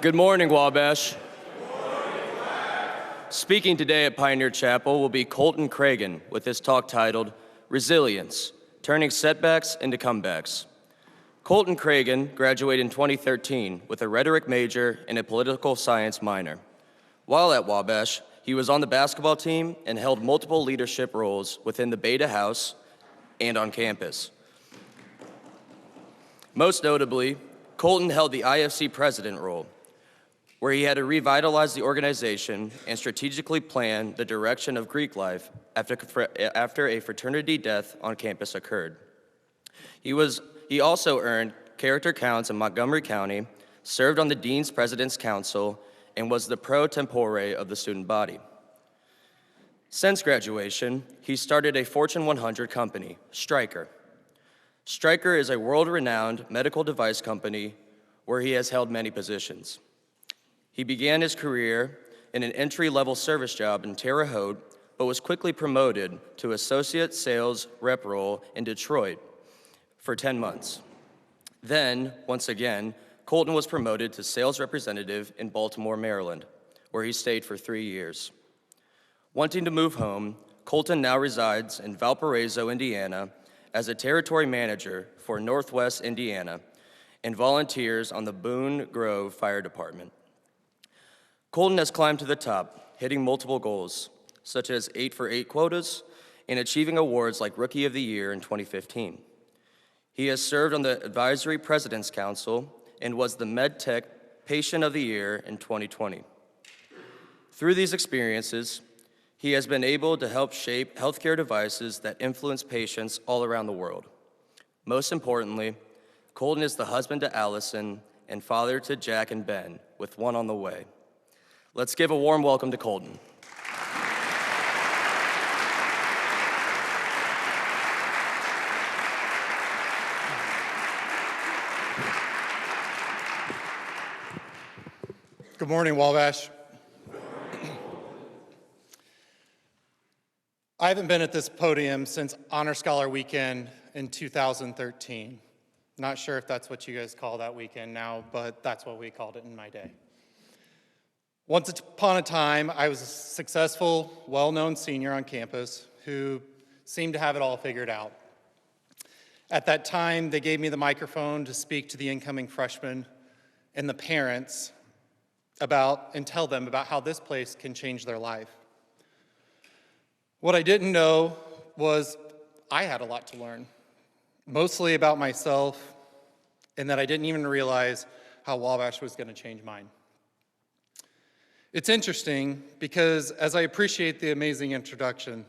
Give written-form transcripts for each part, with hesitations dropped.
Good morning, Wabash. Speaking today at Pioneer Chapel will be Colten Craigen with his talk titled Resilience, Turning Setbacks into Comebacks. Colten Craigen graduated in 2013 with a rhetoric major and a political science minor. While at Wabash, he was on the basketball team and held multiple leadership roles within the Beta House and on campus. Most notably, Colten held the IFC president role, where he had to revitalize the organization and strategically plan the direction of Greek life after a fraternity death on campus occurred. He also earned character counts in Montgomery County, served on the Dean's President's Council, and was the pro tempore of the student body. Since graduation, he started a Fortune 100 company, Stryker. Stryker is a world-renowned medical device company where he has held many positions. He began his career in an entry-level service job in Terre Haute, but was quickly promoted to associate sales rep role in Detroit for 10 months. Then, once again, Colten was promoted to sales representative in Baltimore, Maryland, where he stayed for 3 years. Wanting to move home, Colten now resides in Valparaiso, Indiana, as a territory manager for Northwest Indiana and volunteers on the Boone Grove Fire Department. Colten has climbed to the top, hitting multiple goals, such as 8 for 8 quotas and achieving awards like Rookie of the Year in 2015. He has served on the Advisory President's Council and was the MedTech Patient of the Year in 2020. Through these experiences, he has been able to help shape healthcare devices that influence patients all around the world. Most importantly, Colten is the husband to Allison and father to Jack and Ben, with one on the way. Let's give a warm welcome to Colten. Good morning, Wabash. I haven't been at this podium since Honor Scholar Weekend in 2013. Not sure if that's what you guys call that weekend now, but that's what we called it in my day. Once upon a time, I was a successful, well-known senior on campus who seemed to have it all figured out. At that time, they gave me the microphone to speak to the incoming freshmen and the parents and tell them about how this place can change their life. What I didn't know was I had a lot to learn, mostly about myself, and that I didn't even realize how Wabash was going to change mine. It's interesting because as I appreciate the amazing introduction,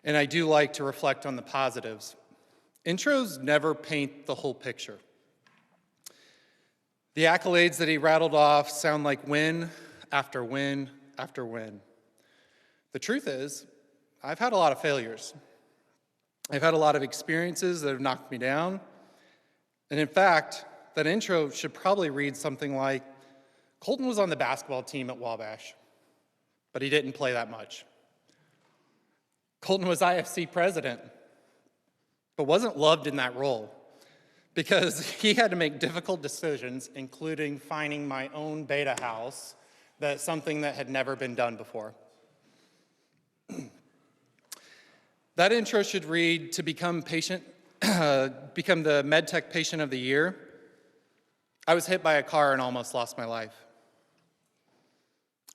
and I do like to reflect on the positives, intros never paint the whole picture. The accolades that he rattled off sound like win after win after win. The truth is, I've had a lot of failures. I've had a lot of experiences that have knocked me down. And in fact, that intro should probably read something like, Colten was on the basketball team at Wabash, but he didn't play that much. Colten was IFC president, but wasn't loved in that role because he had to make difficult decisions, including finding my own beta house, that's something that had never been done before. That intro should read, to become the MedTech Patient of the Year. I was hit by a car and almost lost my life.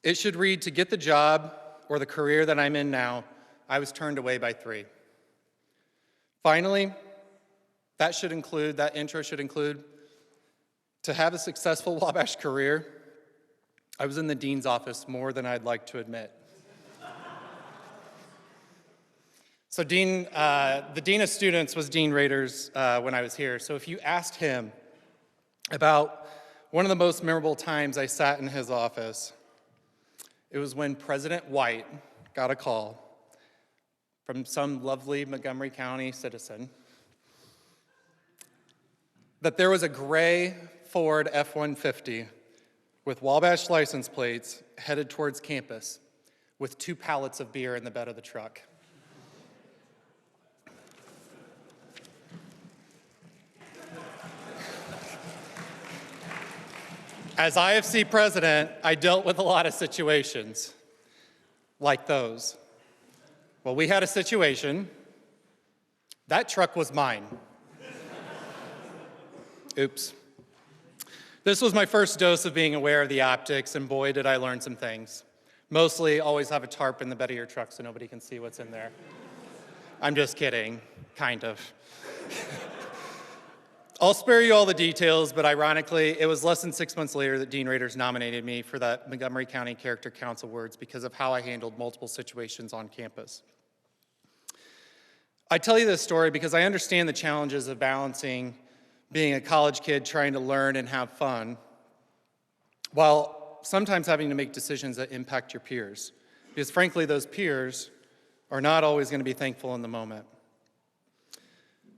It should read, to get the job or the career that I'm in now, I was turned away by 3. Finally, that intro should include, to have a successful Wabash career, I was in the dean's office more than I'd like to admit. So the dean of students was Dean Rader's when I was here. So if you asked him about one of the most memorable times I sat in his office, it was when President White got a call from some lovely Montgomery County citizen that there was a gray Ford F-150 with Wabash license plates headed towards campus with 2 pallets of beer in the bed of the truck. As IFC president, I dealt with a lot of situations like those. Well, we had a situation. That truck was mine. Oops. This was my first dose of being aware of the optics, and boy, did I learn some things. Mostly, always have a tarp in the bed of your truck so nobody can see what's in there. I'm just kidding, kind of. I'll spare you all the details, but ironically, it was less than 6 months later that Dean Raiders nominated me for that Montgomery County Character Council Awards because of how I handled multiple situations on campus. I tell you this story because I understand the challenges of balancing being a college kid trying to learn and have fun, while sometimes having to make decisions that impact your peers. Because frankly, those peers are not always going to be thankful in the moment.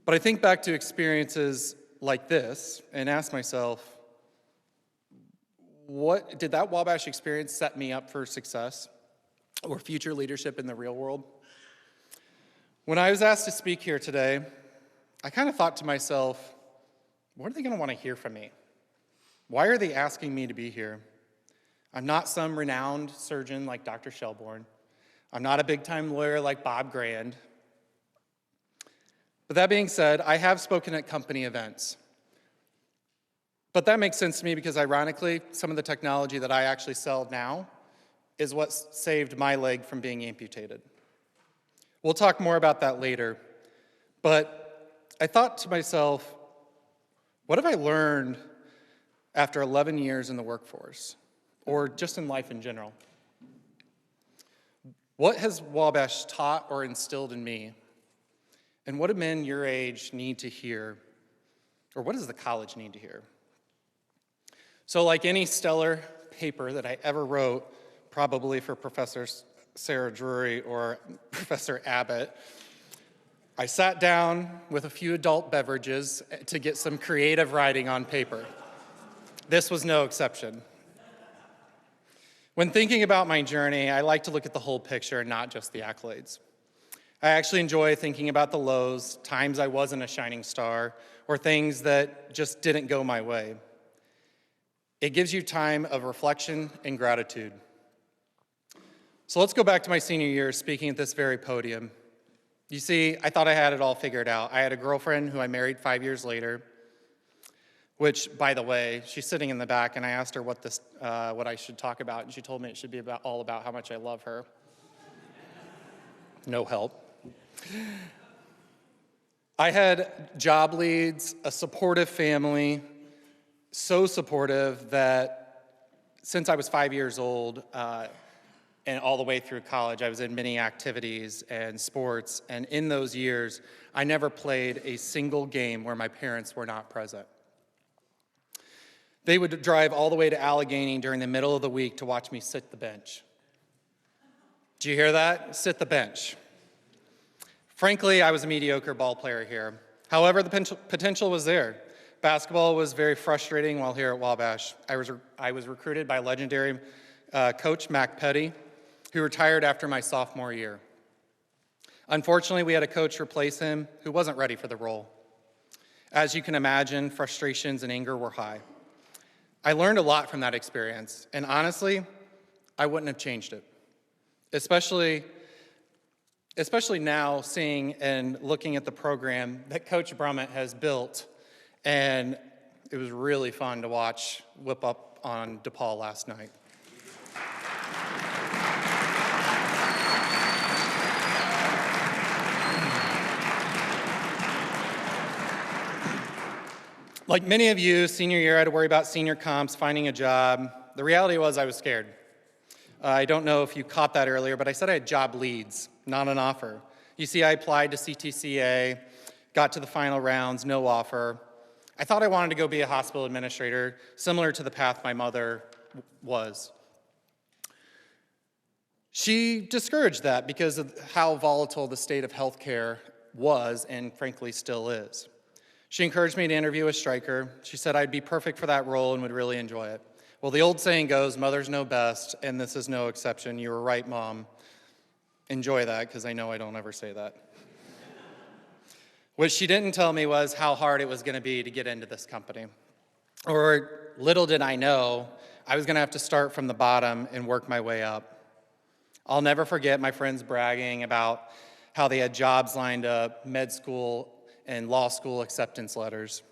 But I think back to experiences like this and ask myself, what did that Wabash experience set me up for success or future leadership in the real world? When I was asked to speak here today, I kind of thought to myself, what are they going to want to hear from me? Why are they asking me to be here? I'm not some renowned surgeon like Dr. Shelbourne. I'm not a big-time lawyer like Bob Grand. But that being said, I have spoken at company events. But that makes sense to me because ironically, some of the technology that I actually sell now is what saved my leg from being amputated. We'll talk more about that later. But I thought to myself, what have I learned after 11 years in the workforce, or just in life in general? What has Wabash taught or instilled in me? And what do men your age need to hear? Or what does the college need to hear? So like any stellar paper that I ever wrote, probably for Professor Sarah Drury or Professor Abbott, I sat down with a few adult beverages to get some creative writing on paper. This was no exception. When thinking about my journey, I like to look at the whole picture and not just the accolades. I actually enjoy thinking about the lows, times I wasn't a shining star, or things that just didn't go my way. It gives you time of reflection and gratitude. So let's go back to my senior year speaking at this very podium. You see, I thought I had it all figured out. I had a girlfriend who I married 5 years later, which, by the way, she's sitting in the back, and I asked her what I should talk about, and she told me it should be all about how much I love her. No help. I had job leads, a supportive family, so supportive that since I was 5 years old and all the way through college, I was in many activities and sports, and in those years, I never played a single game where my parents were not present. They would drive all the way to Allegheny during the middle of the week to watch me sit the bench. Did you hear that? Sit the bench. Frankly, I was a mediocre ball player here. However, the potential was there. Basketball was very frustrating while here at Wabash. I was recruited by legendary coach Mac Petty, who retired after my sophomore year. Unfortunately, we had a coach replace him who wasn't ready for the role. As you can imagine, frustrations and anger were high. I learned a lot from that experience, and honestly, I wouldn't have changed it. Especially now seeing and looking at the program that Coach Brummett has built, and it was really fun to watch whip up on DePaul last night. Like many of you, senior year I had to worry about senior comps, finding a job. The reality was I was scared. I don't know if you caught that earlier, but I said I had job leads, not an offer. You see, I applied to CTCA, got to the final rounds, no offer. I thought I wanted to go be a hospital administrator, similar to the path my mother was. She discouraged that because of how volatile the state of healthcare was and frankly still is. She encouraged me to interview a striker. She said I'd be perfect for that role and would really enjoy it. Well, the old saying goes, mothers know best, and this is no exception. You were right, Mom. Enjoy that, because I know I don't ever say that. What she didn't tell me was how hard it was going to be to get into this company, or little did I know, I was gonna have to start from the bottom and work my way up. I'll never forget my friends bragging about how they had jobs lined up, med school and law school acceptance letters.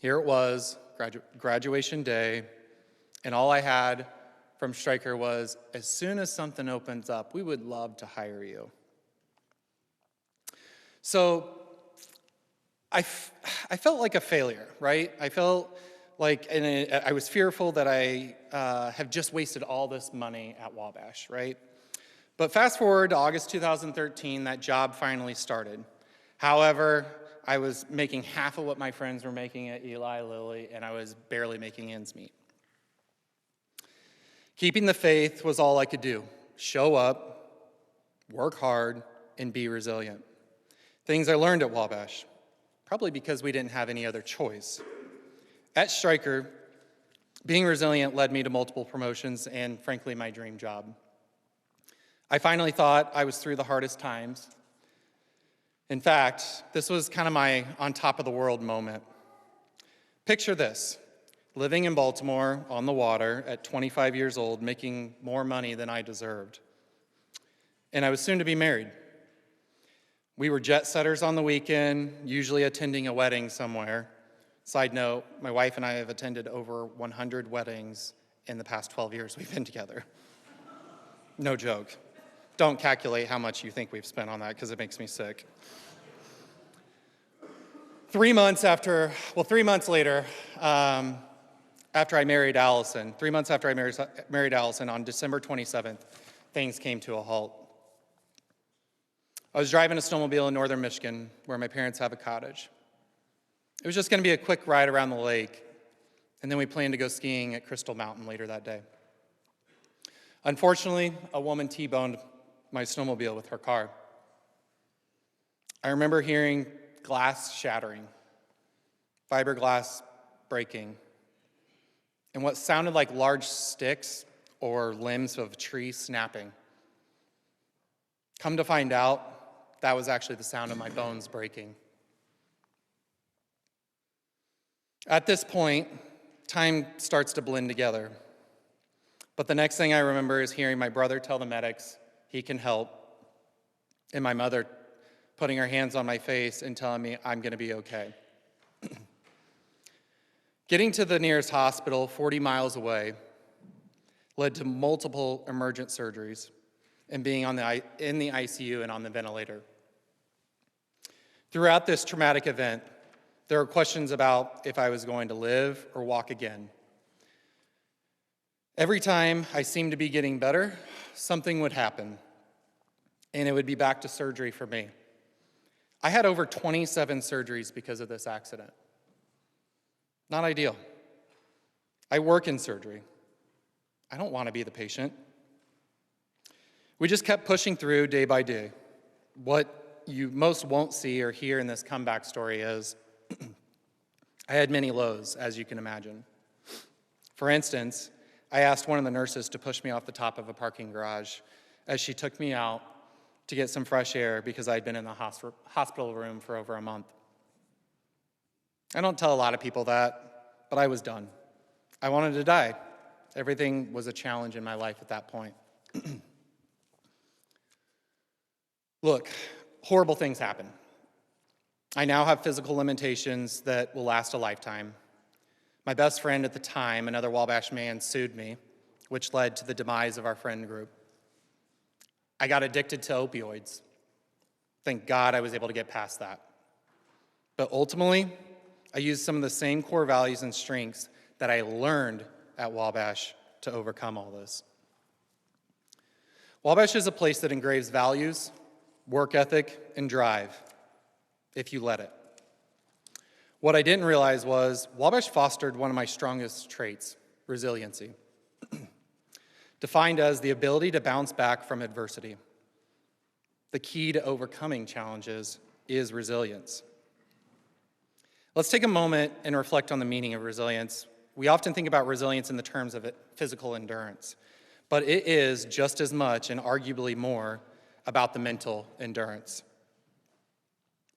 Here it was, graduation day, and all I had from Stryker was, as soon as something opens up, we would love to hire you. So I felt like a failure, right? I felt like, and I was fearful that I have just wasted all this money at Wabash, right? But fast forward to August 2013, that job finally started. However, I was making half of what my friends were making at Eli Lilly, and I was barely making ends meet. Keeping the faith was all I could do. Show up, work hard, and be resilient. Things I learned at Wabash, probably because we didn't have any other choice. At Stryker, being resilient led me to multiple promotions and, frankly, my dream job. I finally thought I was through the hardest times. In fact, this was kind of my on top of the world moment. Picture this, living in Baltimore on the water at 25 years old, making more money than I deserved. And I was soon to be married. We were jet setters on the weekend, usually attending a wedding somewhere. Side note, my wife and I have attended over 100 weddings in the past 12 years we've been together. No joke. Don't calculate how much you think we've spent on that because it makes me sick. 3 months later, after I married Allison, 3 months after I married Allison, on December 27th, things came to a halt. I was driving a snowmobile in northern Michigan where my parents have a cottage. It was just gonna be a quick ride around the lake, and then we planned to go skiing at Crystal Mountain later that day. Unfortunately, a woman T-boned my snowmobile with her car. I remember hearing glass shattering, fiberglass breaking, and what sounded like large sticks or limbs of a tree snapping. Come to find out, that was actually the sound of my bones breaking. At this point, time starts to blend together. But the next thing I remember is hearing my brother tell the medics he can help, and my mother putting her hands on my face and telling me I'm gonna be okay. Getting to the nearest hospital, 40 miles away, led to multiple emergent surgeries and being in the ICU and on the ventilator. Throughout this traumatic event, there were questions about if I was going to live or walk again. Every time I seemed to be getting better, something would happen, and it would be back to surgery for me. I had over 27 surgeries because of this accident. Not ideal. I work in surgery. I don't want to be the patient. We just kept pushing through day by day. What you most won't see or hear in this comeback story is I had many lows, as you can imagine. For instance, I asked one of the nurses to push me off the top of a parking garage as she took me out to get some fresh air because I'd been in the hospital room for over a month. I don't tell a lot of people that, but I was done. I wanted to die. Everything was a challenge in my life at that point. Look, horrible things happen. I now have physical limitations that will last a lifetime. My best friend at the time, another Wabash man, sued me, which led to the demise of our friend group. I got addicted to opioids. Thank God I was able to get past that. But ultimately, I used some of the same core values and strengths that I learned at Wabash to overcome all this. Wabash is a place that engraves values, work ethic, and drive, if you let it. What I didn't realize was Wabash fostered one of my strongest traits, resiliency, defined as the ability to bounce back from adversity. The key to overcoming challenges is resilience. Let's take a moment and reflect on the meaning of resilience. We often think about resilience in the terms of physical endurance, but it is just as much and arguably more about the mental endurance.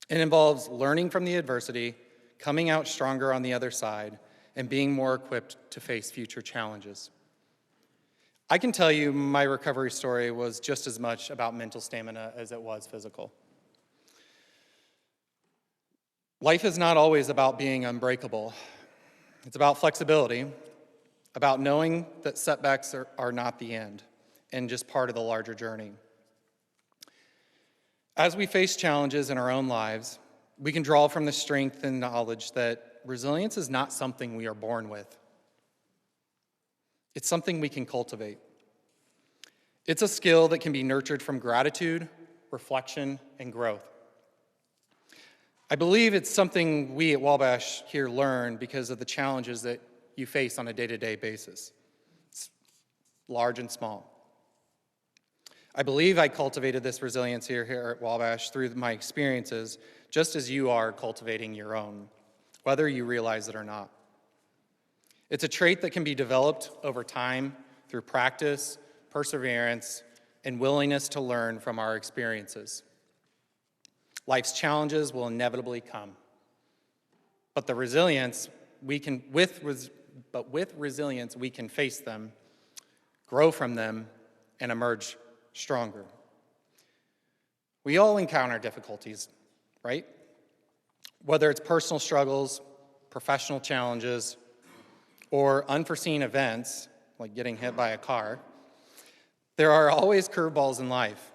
It involves learning from the adversity, coming out stronger on the other side, and being more equipped to face future challenges. I can tell you my recovery story was just as much about mental stamina as it was physical. Life is not always about being unbreakable. It's about flexibility, about knowing that setbacks are not the end and just part of the larger journey. As we face challenges in our own lives, we can draw from the strength and knowledge that resilience is not something we are born with. It's something we can cultivate. It's a skill that can be nurtured from gratitude, reflection, and growth. I believe it's something we at Wabash here learn because of the challenges that you face on a day-to-day basis, it's large and small. I believe I cultivated this resilience here at Wabash through my experiences, just as you are cultivating your own, whether you realize it or not. It's a trait that can be developed over time through practice, perseverance, and willingness to learn from our experiences. Life's challenges will inevitably come, but with resilience, we can face them, grow from them, and emerge stronger. We all encounter difficulties, right? Whether it's personal struggles, professional challenges, or unforeseen events, like getting hit by a car, there are always curveballs in life.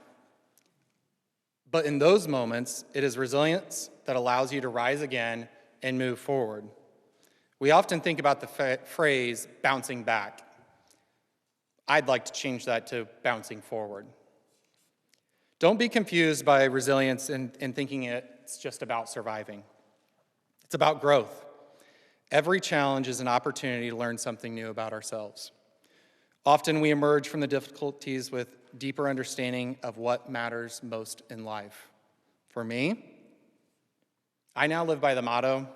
But in those moments, it is resilience that allows you to rise again and move forward. We often think about the phrase bouncing back. I'd like to change that to bouncing forward. Don't be confused by resilience and thinking it's just about surviving. It's about growth. Every challenge is an opportunity to learn something new about ourselves. Often we emerge from the difficulties with deeper understanding of what matters most in life. For me, I now live by the motto,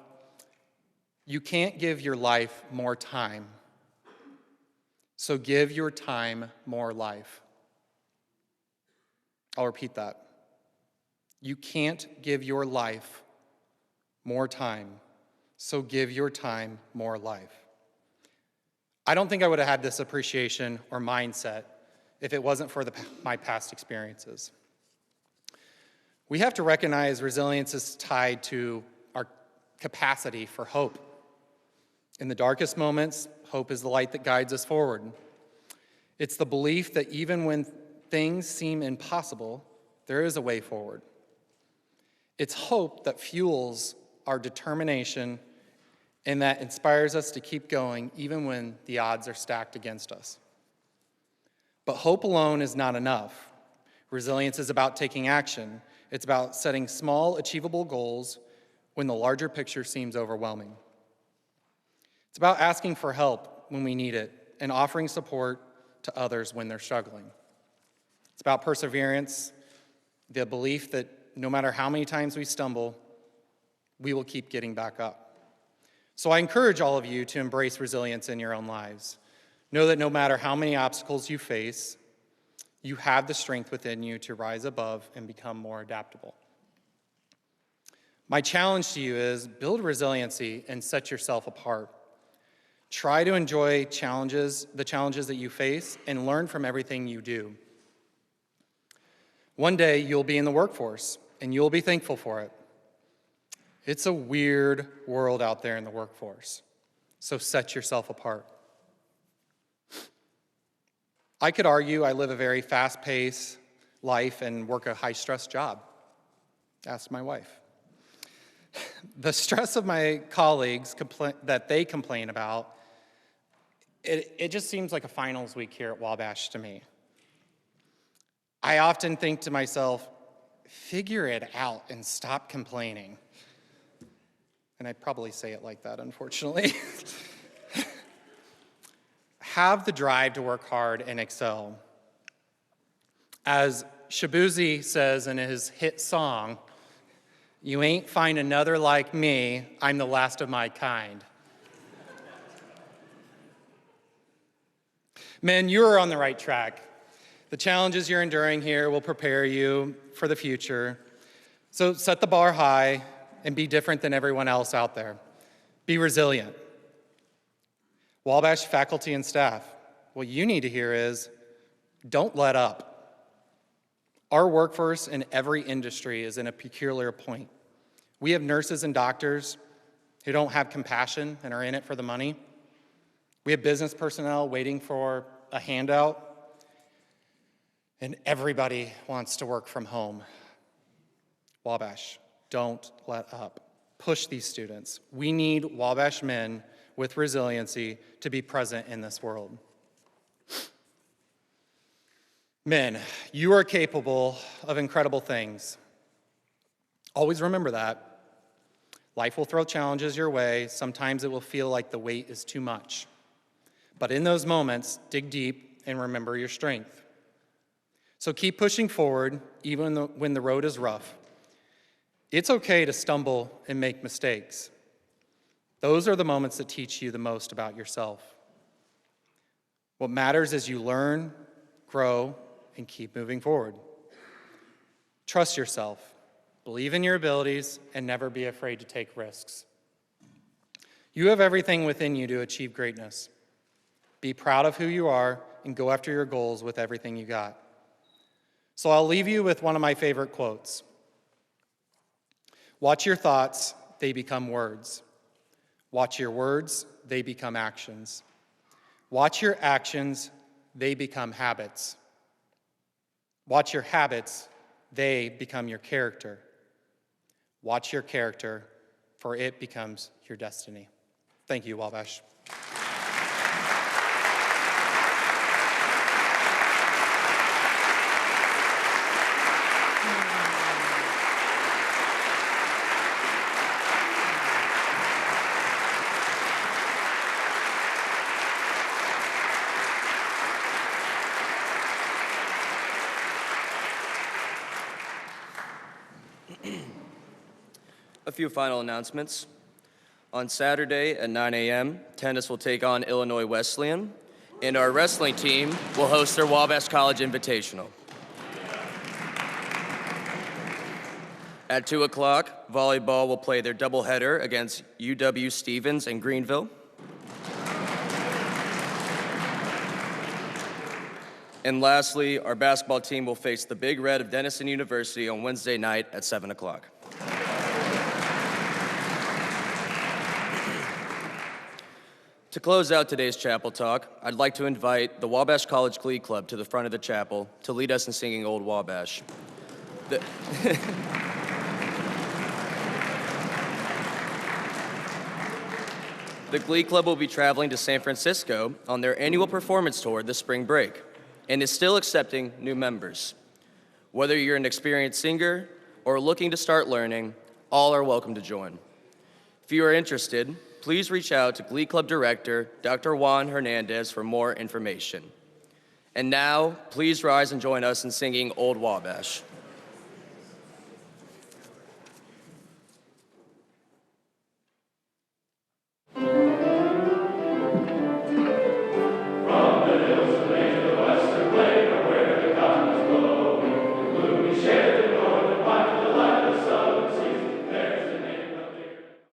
you can't give your life more time, so give your time more life. I'll repeat that. You can't give your life more time, so give your time more life. I don't think I would have had this appreciation or mindset if it wasn't for my past experiences. We have to recognize resilience is tied to our capacity for hope. In the darkest moments, hope is the light that guides us forward. It's the belief that even when things seem impossible, there is a way forward. It's hope that fuels our determination and that inspires us to keep going even when the odds are stacked against us. But hope alone is not enough. Resilience is about taking action. It's about setting small, achievable goals when the larger picture seems overwhelming. It's about asking for help when we need it and offering support to others when they're struggling. It's about perseverance, the belief that no matter how many times we stumble, we will keep getting back up. So I encourage all of you to embrace resilience in your own lives. Know that no matter how many obstacles you face, you have the strength within you to rise above and become more adaptable. My challenge to you is build resiliency and set yourself apart. Try to enjoy the challenges that you face and learn from everything you do. One day you'll be in the workforce and you'll be thankful for it. It's a weird world out there in the workforce, so set yourself apart. I could argue I live a very fast-paced life and work a high-stress job. Ask my wife. The stress of my colleagues that they complain about, it just seems like a finals week here at Wabash to me. I often think to myself, figure it out and stop complaining. And I probably say it like that, unfortunately. Have the drive to work hard and excel. As Shabuzi says in his hit song, you ain't find another like me, I'm the last of my kind. Men, you're on the right track. The challenges you're enduring here will prepare you for the future. So set the bar high and be different than everyone else out there. Be resilient. Wabash faculty and staff, what you need to hear is, don't let up. Our workforce in every industry is in a peculiar point. We have nurses and doctors who don't have compassion and are in it for the money. We have business personnel waiting for a handout, and everybody wants to work from home. Wabash, don't let up. Push these students. We need Wabash men with resiliency to be present in this world. Men, you are capable of incredible things. Always remember that. Life will throw challenges your way. Sometimes it will feel like the weight is too much. But in those moments, dig deep and remember your strength. So keep pushing forward, even when the road is rough. It's okay to stumble and make mistakes. Those are the moments that teach you the most about yourself. What matters is you learn, grow, and keep moving forward. Trust yourself, believe in your abilities, and never be afraid to take risks. You have everything within you to achieve greatness. Be proud of who you are and go after your goals with everything you got. So I'll leave you with one of my favorite quotes. Watch your thoughts, they become words. Watch your words, they become actions. Watch your actions, they become habits. Watch your habits, they become your character. Watch your character, for it becomes your destiny. Thank you, Wabash. A few final announcements. On Saturday at 9 a.m., tennis will take on Illinois Wesleyan, and our wrestling team will host their Wabash College Invitational. At 2 o'clock, volleyball will play their doubleheader against UW-Stevens in Greenville. And lastly, our basketball team will face the Big Red of Denison University on Wednesday night at 7 o'clock. To close out today's chapel talk, I'd like to invite the Wabash College Glee Club to the front of the chapel to lead us in singing Old Wabash. The Glee Club will be traveling to San Francisco on their annual performance tour this spring break and is still accepting new members. Whether you're an experienced singer or looking to start learning, all are welcome to join. If you are interested, please reach out to Glee Club Director, Dr. Juan Hernandez, for more information. And now, please rise and join us in singing Old Wabash.